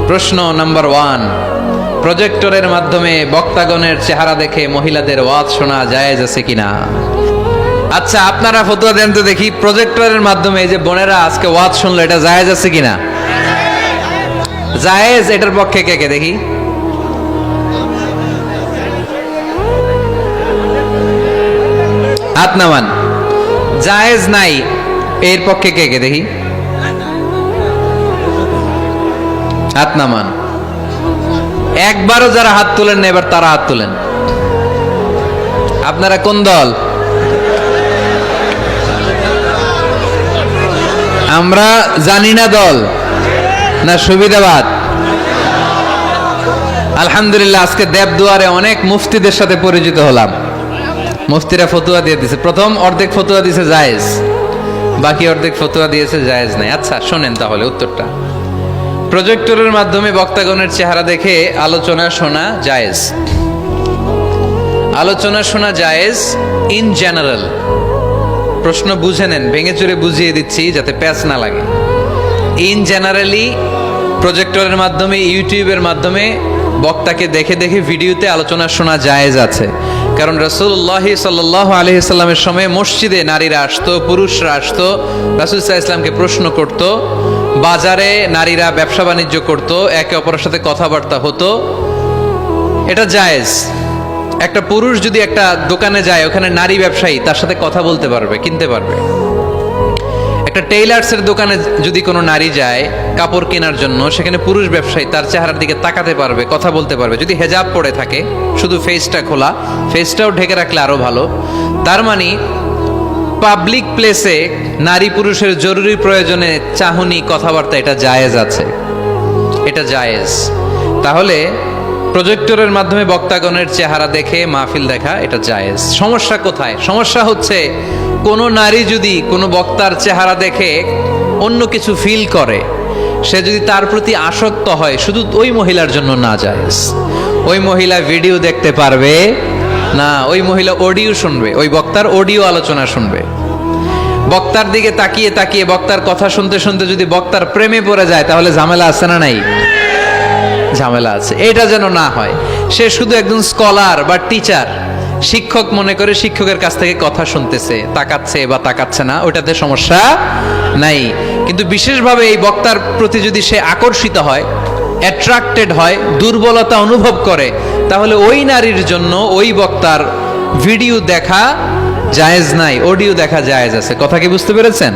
প্রশ্ন নাম্বার 1, প্রজেক্টরের মাধ্যমে বক্তাগণের চেহারা দেখে মহিলাদের ওয়াজ শোনা জায়েজ আছে কিনা? আচ্ছা, আপনারা ফতোয়া দেন তো দেখি, প্রজেক্টরের মাধ্যমে এই যে বোনেরা আজকে ওয়াজ শুনলো, এটা জায়েজ আছে কিনা? জায়েজ, এটার পক্ষে কে কে দেখি? হাত নামান। জায়েজ নাই, এর পক্ষে কে কে দেখি? হাত নামান। একবারও যারা হাত তোলেন না, এবার তারা হাত তোলেন। আপনারা কোন দল? আমরা জানি না দল না সুবিধাবাদ। আলহামদুলিল্লাহ, আজকে দেবদুয়ারে অনেক মুফতিদের সাথে পরিচিত হলাম। মুফতিরা ফতুয়া দিয়ে দিয়েছে। প্রথম অর্ধেক ফতুয়া দিয়েছে জায়েজ, বাকি অর্ধেক ফতুয়া দিয়েছে জায়েজ নাই। আচ্ছা শোনেন তাহলে উত্তরটা। প্রজেক্টরের মাধ্যমে বক্তাগণের চেহারা দেখে আলোচনা শোনা জায়েজ। আলোচনা শোনা জায়েজ ইন জেনারেল। প্রশ্ন বুঝে নেন, ভেঙে চুরে বুঝিয়ে দিচ্ছি যাতে প্যাচ না লাগে। ইন জেনারেলি প্রজেক্টরের মাধ্যমে, ইউটিউবের মাধ্যমে বক্তাকে দেখে দেখে ভিডিওতে আলোচনা শোনা জায়েজ আছে। কারণ রাসূলুল্লাহ সাল্লাল্লাহু আলাইহি সাল্লামের সময় মসজিদে নারীরা আসতো, পুরুষরা আসতো, রাসূল সাল্লাল্লাহু আলাইহি সাল্লামকে প্রশ্ন করত। বাজারে নারীরা ব্যবসা বাণিজ্য করত, একে অপরের সাথে কথাবার্তা হতো, এটা জায়েজ। একটা পুরুষ যদি একটা দোকানে যায়, ওখানে নারী ব্যবসায়ী তার সাথে কথা বলতে পারবে, কিনতে পারবে। একটা টেইলার্সের দোকানে যদি কোনো নারী যায় কাপড় কেনার জন্য, সেখানে পুরুষ ব্যবসায়ী তার চেহারার দিকে তাকাতে পারবে, কথা বলতে পারবে, যদি হেজাব পরে থাকে, শুধু ফেসটা খোলা, ফেসটাও ঢেকে রাখলে আরো ভালো। তার মানে পাবলিক প্লেসে নারী পুরুষের জরুরি প্রয়োজনে চাহনি, কথাবার্তা, এটা জায়েজ আছে, এটা জায়েজ। তাহলে প্রজেক্টরের মাধ্যমে বক্তাগণের চেহারা দেখে মাহফিল দেখা, এটা জায়েজ। সমস্যা কোথায়? সমস্যা হচ্ছে কোনো নারী যদি কোনো বক্তার চেহারা দেখে অন্য কিছু ফিল করে, সে যদি তার প্রতি আসক্ত হয়, শুধু ওই মহিলার জন্য না জায়েজ। ওই মহিলা ভিডিও দেখতে পারবে না, ওই মহিলা অডিও শুনবে, ওই বক্তার অডিও আলোচনা শুনবে। বক্তার দিকে তাকিয়ে তাকিয়ে বক্তার কথা শুনতে শুনতে যদি বক্তার প্রেমে পড়ে যায়, তাহলে ঝামেলা আছে না নাই? ঝামেলা আছে। এটা যেন না হয়। সে শুধু একজন স্কলার বা টিচার, শিক্ষক মনে করে শিক্ষকের কাছ থেকে কথা শুনতেছে, তাকাচ্ছে বা তাকাচ্ছে না, ওটাতে সমস্যা নাই। কিন্তু বিশেষভাবে এই বক্তার প্রতি যদি সে আকর্ষিত হয়, অ্যাট্রাক্টেড হয়, দুর্বলতা অনুভব করে, তাহলে ওই নারীর জন্য ওই বক্তার ভিডিও দেখা জায়েজ নাই, অডিও দেখা জায়েজ আছে। কথা কি বুঝতে পেরেছেন?